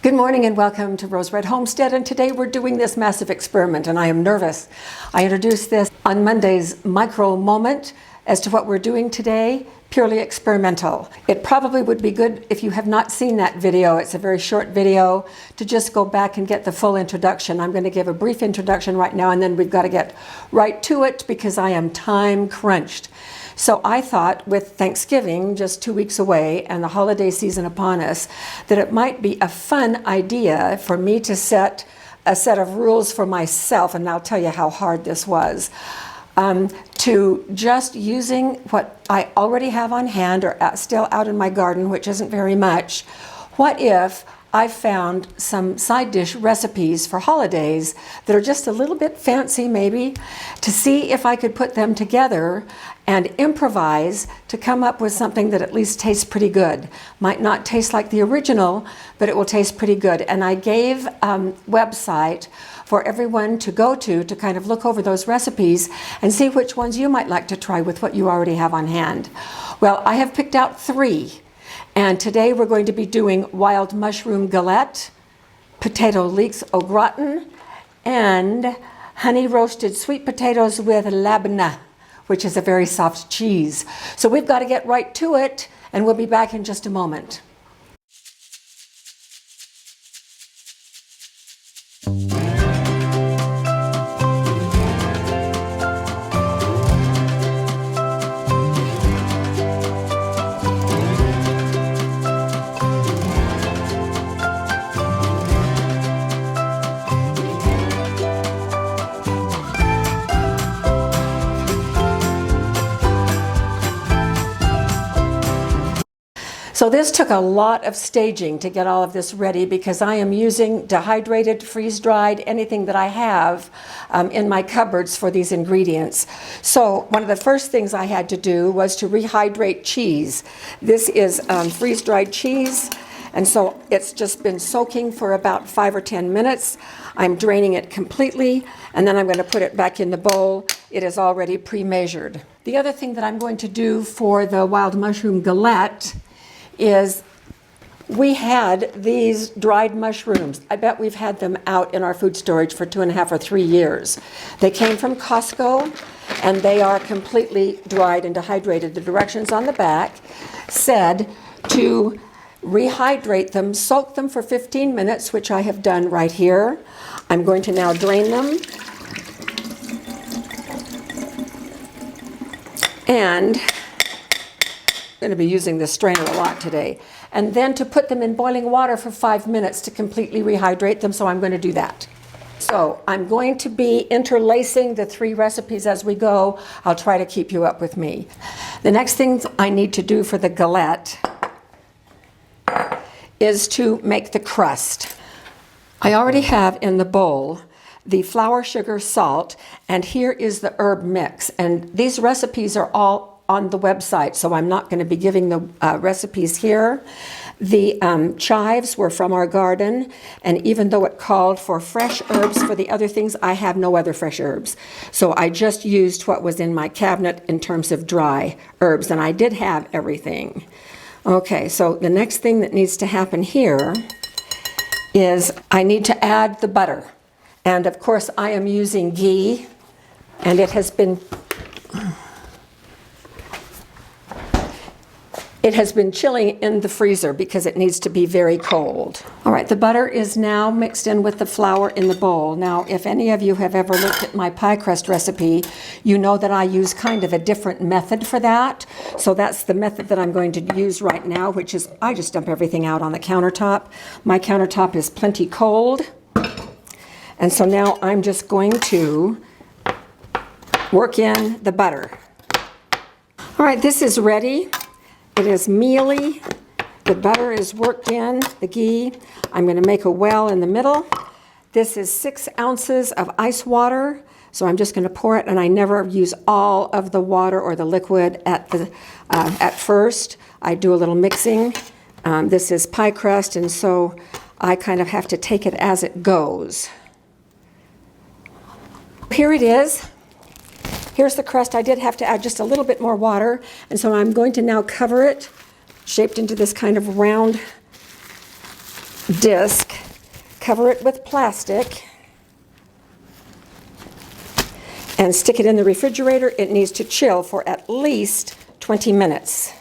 Good morning and welcome to Rose Red Homestead, and today we're doing this massive experiment and I am nervous. I introduced this on Monday's micro moment as to what we're doing today, purely experimental. It probably would be good if you have not seen that video, it's a very short video, to just go back and get the full introduction. I'm going to give a brief introduction right now and then we've got to get right to it because I am time crunched. So I thought, with Thanksgiving just 2 weeks away and the holiday season upon us, that it might be a fun idea for me to set a set of rules for myself, and I'll tell you how hard this was, to just using what I already have on hand or still out in my garden, which isn't very much. What if I found some side dish recipes for holidays that are just a little bit fancy maybe, to see if I could put them together and improvise to come up with something that at least tastes pretty good. Might not taste like the original, but it will taste pretty good. And I gave a website for everyone to go to kind of look over those recipes and see which ones you might like to try with what you already have on hand. Well, I have picked out 3. And today we're going to be doing wild mushroom galette, potato leeks au gratin, and honey roasted sweet potatoes with Labna, which is a very soft cheese. So we've got to get right to it, and we'll be back in just a moment. So this took a lot of staging to get all of this ready because I am using dehydrated, freeze-dried, anything that I have in my cupboards for these ingredients. So one of the first things I had to do was to rehydrate cheese. This is freeze-dried cheese, and so it's just been soaking for about 5 or 10 minutes. I'm draining it completely, and then I'm going to put it back in the bowl. It is already pre-measured. The other thing that I'm going to do for the wild mushroom galette is we had these dried mushrooms. I bet we've had them out in our food storage for 2.5 or 3 years. They came from Costco and they are completely dried and dehydrated. The directions on the back said to rehydrate them, soak them for 15 minutes, which I have done right here. I'm going to now drain them. And going to be using this strainer a lot today, and then to put them in boiling water for 5 minutes to completely rehydrate them, so I'm going to do that. So I'm going to be interlacing the 3 recipes as we go. I'll try to keep you up with me. The next thing I need to do for the galette is to make the crust. I already have in the bowl the flour, sugar, salt, and here is the herb mix, and these recipes are all on the website, so I'm not going to be giving the recipes here. The chives were from our garden, and even though it called for fresh herbs for the other things, I have no other fresh herbs. So I just used what was in my cabinet in terms of dry herbs, and I did have everything. Okay, so the next thing that needs to happen here is I need to add the butter. And of course I am using ghee, and it has been chilling in the freezer because it needs to be very cold. All right, the butter is now mixed in with the flour in the bowl. Now, if any of you have ever looked at my pie crust recipe, you know that I use kind of a different method for that. So that's the method that I'm going to use right now, which is I just dump everything out on the countertop. My countertop is plenty cold. And so now I'm just going to work in the butter. All right, this is ready. It is mealy. The butter is worked in, the ghee. I'm going to make a well in the middle. This is 6 ounces of ice water. So I'm just going to pour it, and I never use all of the water or the liquid at first. I do a little mixing. This is pie crust, and so I kind of have to take it as it goes. Here it is. Here's the crust. I did have to add just a little bit more water, and so I'm going to now cover it, shaped into this kind of round disc, cover it with plastic, and stick it in the refrigerator. It needs to chill for at least 20 minutes.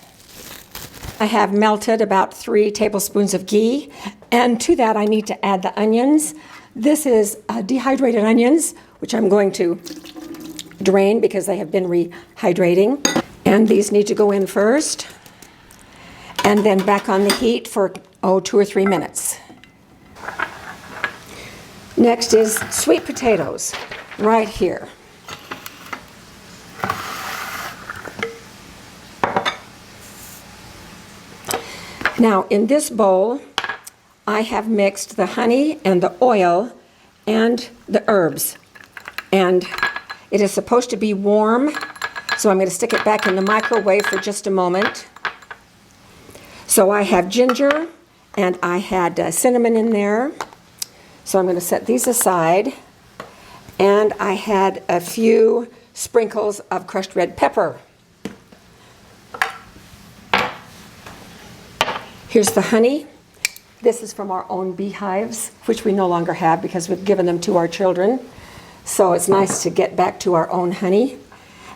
I have melted about 3 tablespoons of ghee, and to that I need to add the onions. This is dehydrated onions, which I'm going to drain because they have been rehydrating. And these need to go in first, and then back on the heat for, 2 or 3 minutes. Next is sweet potatoes, right here. Now, in this bowl, I have mixed the honey and the oil and the herbs. And it is supposed to be warm, so I'm going to stick it back in the microwave for just a moment. So I have ginger, and I had cinnamon in there. So I'm going to set these aside. And I had a few sprinkles of crushed red pepper. Here's the honey. This is from our own beehives, which we no longer have because we've given them to our children. So it's nice to get back to our own honey.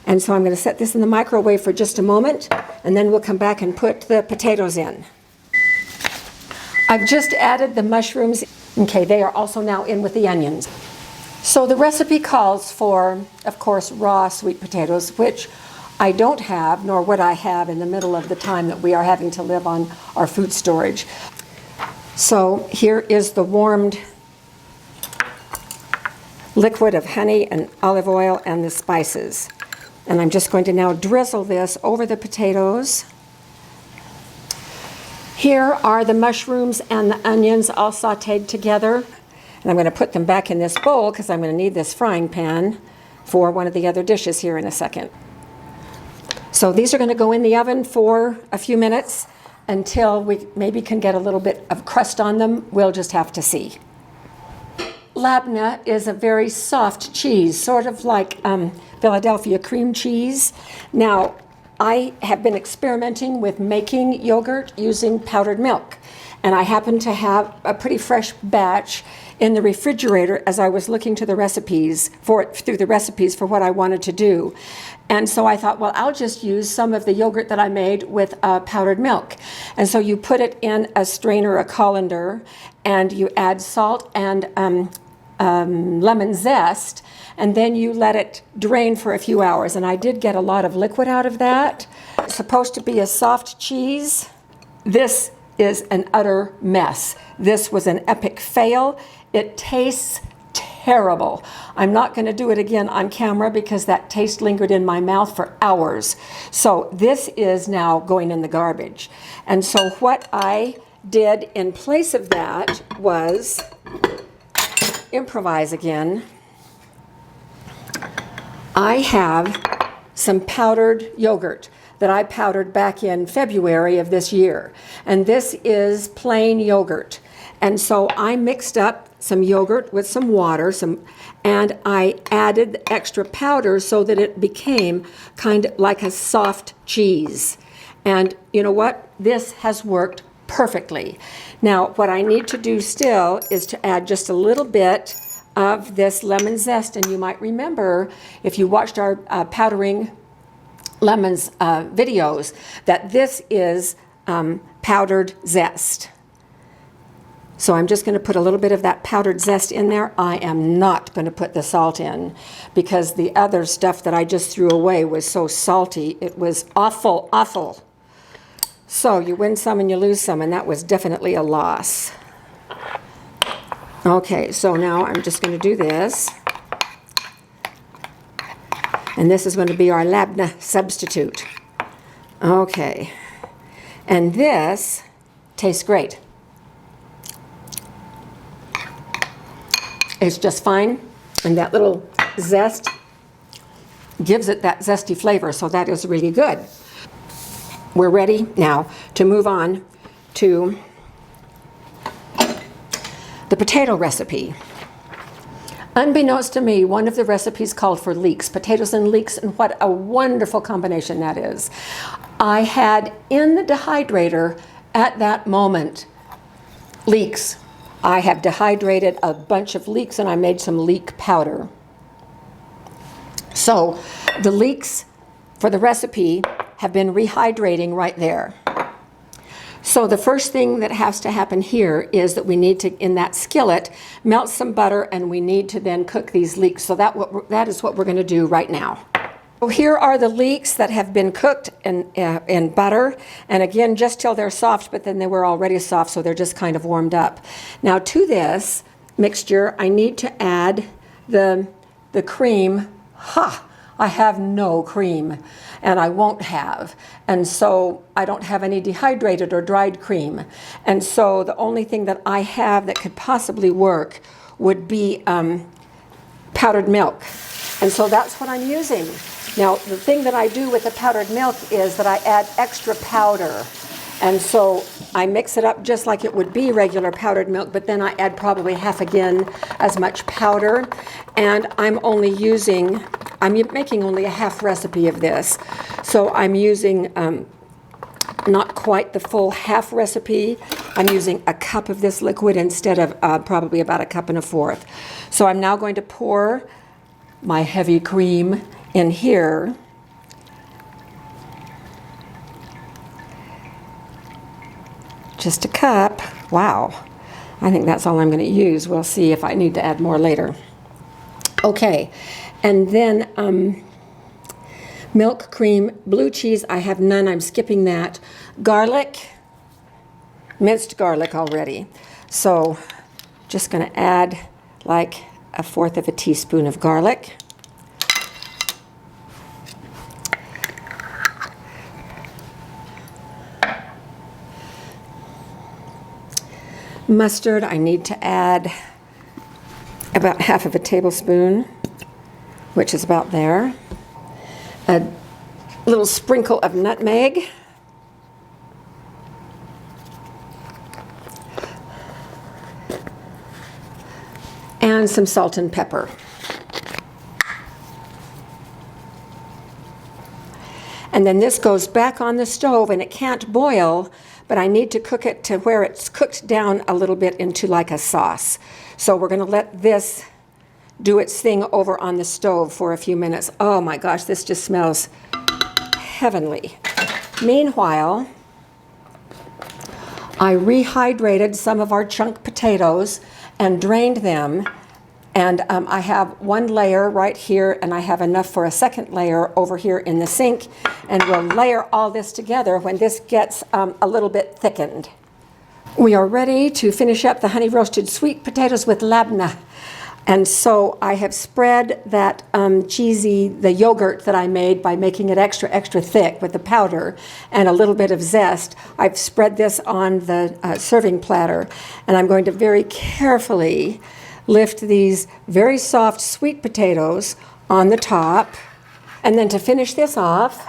And so I'm going to set this in the microwave for just a moment, and then we'll come back and put the potatoes in. I've just added the mushrooms. Okay, they are also now in with the onions. So the recipe calls for, of course, raw sweet potatoes, which I don't have, nor would I have in the middle of the time that we are having to live on our food storage. So here is the warmed liquid of honey and olive oil and the spices. And I'm just going to now drizzle this over the potatoes. Here are the mushrooms and the onions all sauteed together. And I'm going to put them back in this bowl because I'm going to need this frying pan for one of the other dishes here in a second. So these are going to go in the oven for a few minutes until we maybe can get a little bit of crust on them. We'll just have to see. Labna is a very soft cheese, sort of like Philadelphia cream cheese. Now, I have been experimenting with making yogurt using powdered milk, and I happen to have a pretty fresh batch in the refrigerator as I was looking to the recipes through the recipes for what I wanted to do. And so I thought, well, I'll just use some of the yogurt that I made with powdered milk. And so you put it in a strainer, a colander, and you add salt and lemon zest, and then you let it drain for a few hours. And I did get a lot of liquid out of that. It's supposed to be a soft cheese. This is an utter mess. This was an epic fail. It tastes terrible. I'm not going to do it again on camera because that taste lingered in my mouth for hours. So this is now going in the garbage. And so what I did in place of that was improvise again. I have some powdered yogurt that I powdered back in February of this year. And this is plain yogurt. And so I mixed up some yogurt with some water, and I added the extra powder so that it became kind of like a soft cheese. And you know what? This has worked perfectly. Now, what I need to do still is to add just a little bit of this lemon zest. And you might remember, if you watched our powdering lemons videos, that this is powdered zest. So I'm just going to put a little bit of that powdered zest in there. I am not going to put the salt in because the other stuff that I just threw away was so salty. It was awful, awful. So you win some and you lose some, and that was definitely a loss. Okay, so now I'm just going to do this. And this is going to be our Labna substitute. Okay. And this tastes great. It's just fine. And that little zest gives it that zesty flavor, so that is really good. We're ready now to move on to the potato recipe. Unbeknownst to me, one of the recipes called for leeks, potatoes and leeks, and what a wonderful combination that is. I had in the dehydrator at that moment Leeks. I have dehydrated a bunch of leeks and I made some leek powder. So the leeks for the recipe have been rehydrating right there. So the first thing that has to happen here is that we need to, in that skillet, melt some butter, and we need to then cook these leeks. So that is what we're going to do right now. So here are the leeks that have been cooked in butter, and again, just till they're soft, but then they were already soft, so they're just kind of warmed up. Now to this mixture, I need to add the cream. I have no cream, and I won't have. And so I don't have any dehydrated or dried cream. And so the only thing that I have that could possibly work would be powdered milk. And so that's what I'm using. Now, the thing that I do with the powdered milk is that I add extra powder. And so I mix it up just like it would be regular powdered milk, but then I add probably half again as much powder. And I'm making only a half recipe of this. So I'm using not quite the full half recipe. I'm using a cup of this liquid instead of probably about a cup and a fourth. So I'm now going to pour my heavy cream in here. Just a cup. Wow. I think that's all I'm going to use. We'll see if I need to add more later. Okay. And then milk, cream, blue cheese. I have none. I'm skipping that. Garlic. Minced garlic already. So just going to add like a fourth of a teaspoon of garlic. Mustard, I need to add about half of a tablespoon, which is about there. A little sprinkle of nutmeg. And some salt and pepper. And then this goes back on the stove, and it can't boil, but I need to cook it to where it's cooked down a little bit into like a sauce. So we're going to let this do its thing over on the stove for a few minutes. Oh my gosh, this just smells heavenly. Meanwhile, I rehydrated some of our chunk potatoes and drained them. And I have one layer right here, and I have enough for a second layer over here in the sink. And we'll layer all this together when this gets a little bit thickened. We are ready to finish up the honey roasted sweet potatoes with labna. And so I have spread that the yogurt that I made by making it extra, extra thick with the powder and a little bit of zest. I've spread this on the serving platter, and I'm going to very carefully lift these very soft sweet potatoes on the top. And then to finish this off,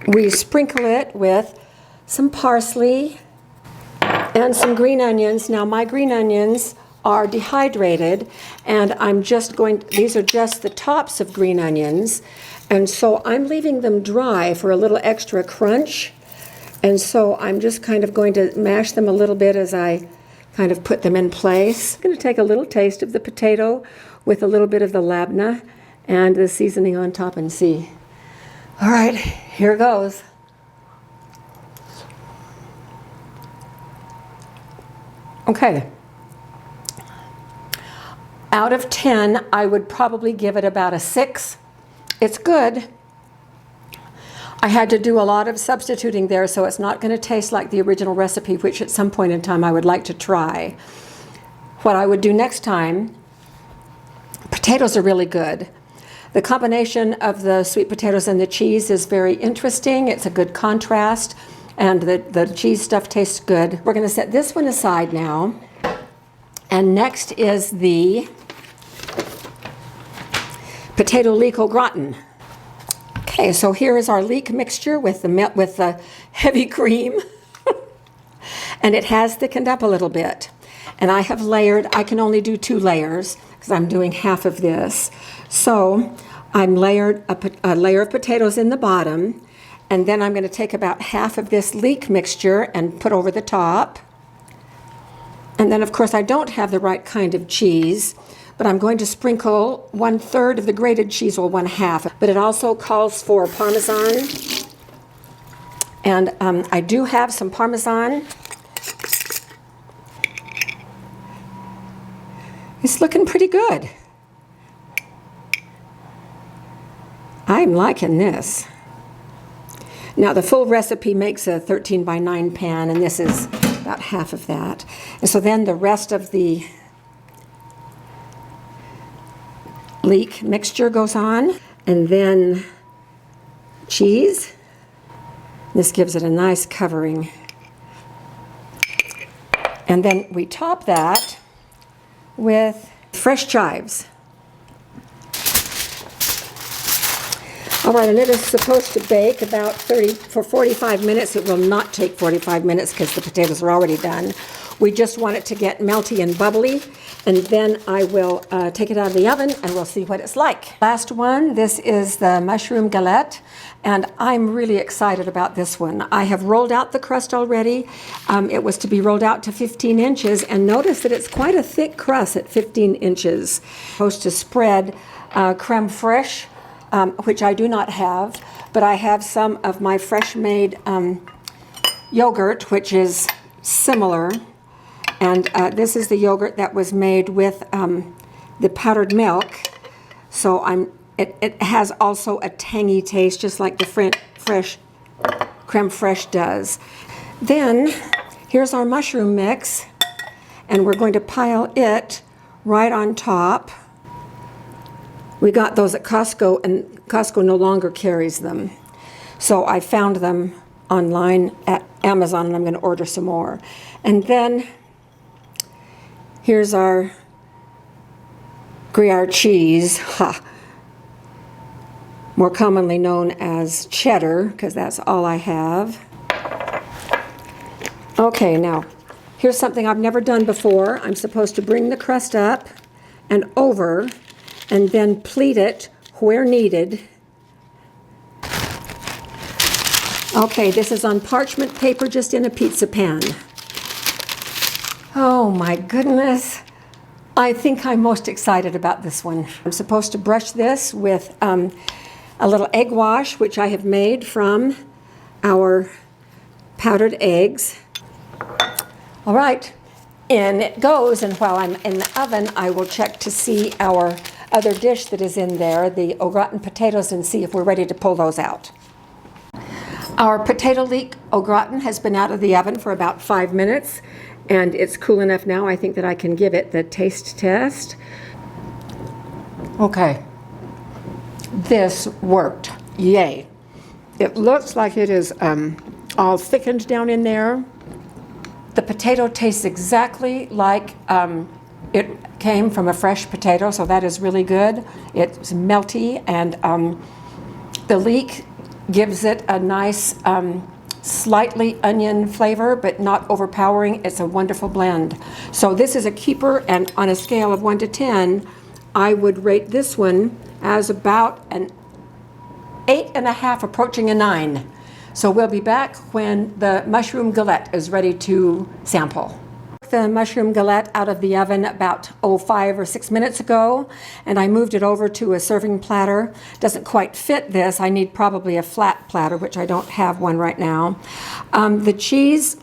we sprinkle it with some parsley and some green onions. Now my green onions are dehydrated, and these are just the tops of green onions, and so I'm leaving them dry for a little extra crunch. And so I'm just kind of going to mash them a little bit as I kind of put them in place. I'm going to take a little taste of the potato with a little bit of the labna and the seasoning on top and see. All right, here goes. Okay. Out of 10, I would probably give it about a 6. It's good. I had to do a lot of substituting there, so it's not going to taste like the original recipe, which at some point in time I would like to try. What I would do next time, potatoes are really good. The combination of the sweet potatoes and the cheese is very interesting. It's a good contrast, and the cheese stuff tastes good. We're going to set this one aside now. And next is the potato leek au gratin. Okay, so here is our leek mixture with the heavy cream. And it has thickened up a little bit. And I have layered, I can only do 2 layers because I'm doing half of this. So I'm layered a layer of potatoes in the bottom, And then I'm going to take about half of this leek mixture and put over the top. And then, of course, I don't have the right kind of cheese, but I'm going to sprinkle 1/3 of the grated cheese, or 1/2. But it also calls for Parmesan. And I do have some Parmesan. It's looking pretty good. I'm liking this. Now, the full recipe makes a 13 by 9 pan, and this is about half of that. And so then the rest of the leek mixture goes on, and then cheese. This gives it a nice covering. And then we top that with fresh chives. All right, and it is supposed to bake about 45 minutes. It will not take 45 minutes because the potatoes are already done. We just want it to get melty and bubbly, and then I will take it out of the oven and we'll see what it's like. Last one, this is the mushroom galette, and I'm really excited about this one. I have rolled out the crust already. It was to be rolled out to 15 inches, and notice that it's quite a thick crust at 15 inches. Supposed to spread creme fraiche, which I do not have, but I have some of my fresh made yogurt, which is similar. And this is the yogurt that was made with the powdered milk. So it has also a tangy taste, just like the creme fraiche does. Then here's our mushroom mix, and we're going to pile it right on top. We got those at Costco, and Costco no longer carries them. So I found them online at Amazon, and I'm going to order some more. And then here's our Gruyere cheese, more commonly known as cheddar, because that's all I have. Okay, now, here's something I've never done before. I'm supposed to bring the crust up and over, and then pleat it where needed. Okay, this is on parchment paper, just in a pizza pan. Oh my goodness. I think I'm most excited about this one. I'm supposed to brush this with a little egg wash, which I have made from our powdered eggs. All right, in it goes, and while I'm in the oven, I will check to see our other dish that is in there, the au gratin potatoes, and see if we're ready to pull those out. Our potato leek au gratin has been out of the oven for about 5 minutes, and it's cool enough now, I think, that I can give it the taste test. Okay, this worked. Yay. It looks like it is all thickened down in there. The potato tastes exactly like it came from a fresh potato, so that is really good. It's melty, and the leek gives it a nice slightly onion flavor, but not overpowering. It's a wonderful blend. So this is a keeper, and on a scale of 1 to 10, I would rate this one as about an 8.5, approaching a 9. So we'll be back when the mushroom galette is ready to sample. The mushroom galette out of the oven about 5 or 6 minutes ago, and I moved it over to a serving platter. Doesn't quite fit this. I need probably a flat platter, which I don't have one right now. The cheese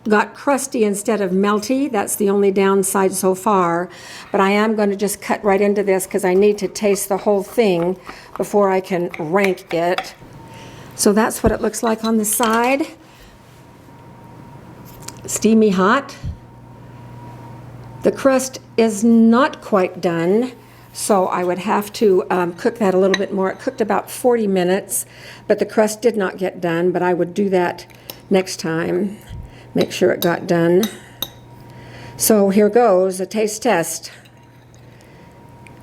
got crusty instead of melty. That's the only downside so far, but I am going to just cut right into this because I need to taste the whole thing before I can rank it. So that's what it looks like on the side. Steamy hot. The crust is not quite done, so I would have to cook that a little bit more. It cooked about 40 minutes, but the crust did not get done, but I would do that next time. Make sure it got done. So here goes, a taste test.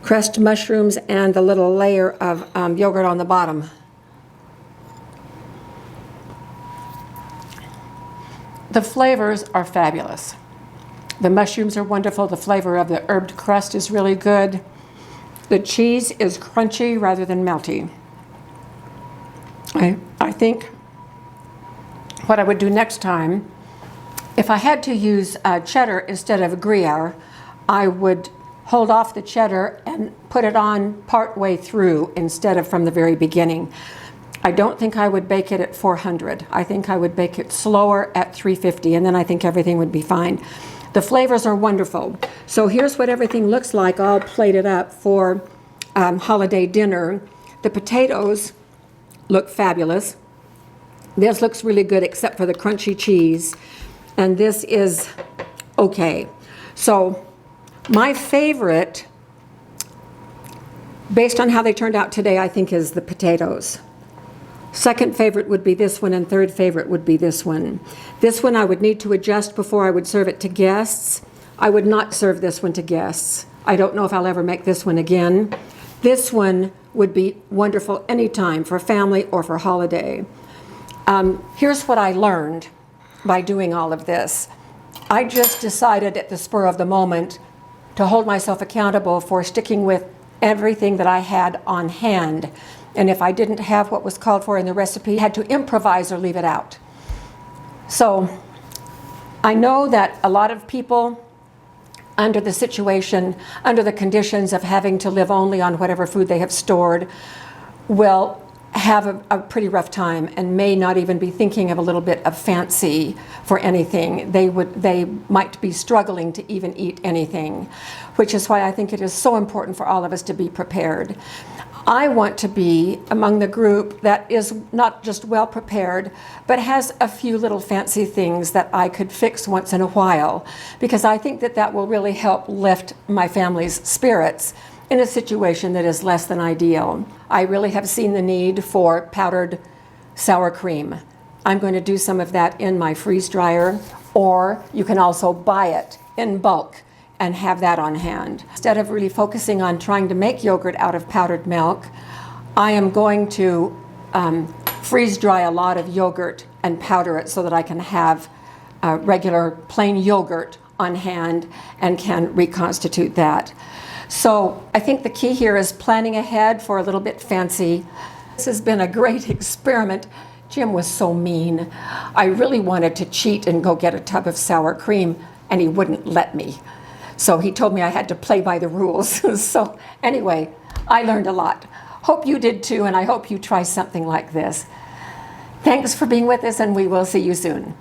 Crushed mushrooms and the little layer of yogurt on the bottom. The flavors are fabulous. The mushrooms are wonderful. The flavor of the herbed crust is really good. The cheese is crunchy rather than melty. I think what I would do next time, if I had to use cheddar instead of Gruyere, I would hold off the cheddar and put it on part way through instead of from the very beginning. I don't think I would bake it at 400. I think I would bake it slower at 350, and then I think everything would be fine. The flavors are wonderful. So here's what everything looks like all plated up for holiday dinner. The potatoes look fabulous. This looks really good except for the crunchy cheese. And this is okay. So my favorite, based on how they turned out today, I think is the potatoes. Second favorite would be this one, and third favorite would be this one. This one I would need to adjust before I would serve it to guests. I would not serve this one to guests. I don't know if I'll ever make this one again. This one would be wonderful anytime for family or for holiday. Here's what I learned by doing all of this. I just decided at the spur of the moment to hold myself accountable for sticking with everything that I had on hand. And if I didn't have what was called for in the recipe, I had to improvise or leave it out. So I know that a lot of people under the situation, under the conditions of having to live only on whatever food they have stored, will have a pretty rough time and may not even be thinking of a little bit of fancy for anything. They might be struggling to even eat anything, which is why I think it is so important for all of us to be prepared. I want to be among the group that is not just well prepared, but has a few little fancy things that I could fix once in a while, because I think that that will really help lift my family's spirits in a situation that is less than ideal. I really have seen the need for powdered sour cream. I'm going to do some of that in my freeze dryer, or you can also buy it in bulk and have that on hand. Instead of really focusing on trying to make yogurt out of powdered milk, I am going to freeze dry a lot of yogurt and powder it so that I can have regular plain yogurt on hand and can reconstitute that. So I think the key here is planning ahead for a little bit fancy. This has been a great experiment. Jim was so mean. I really wanted to cheat and go get a tub of sour cream, and he wouldn't let me. So he told me I had to play by the rules. So anyway, I learned a lot. Hope you did too, and I hope you try something like this. Thanks for being with us, and we will see you soon.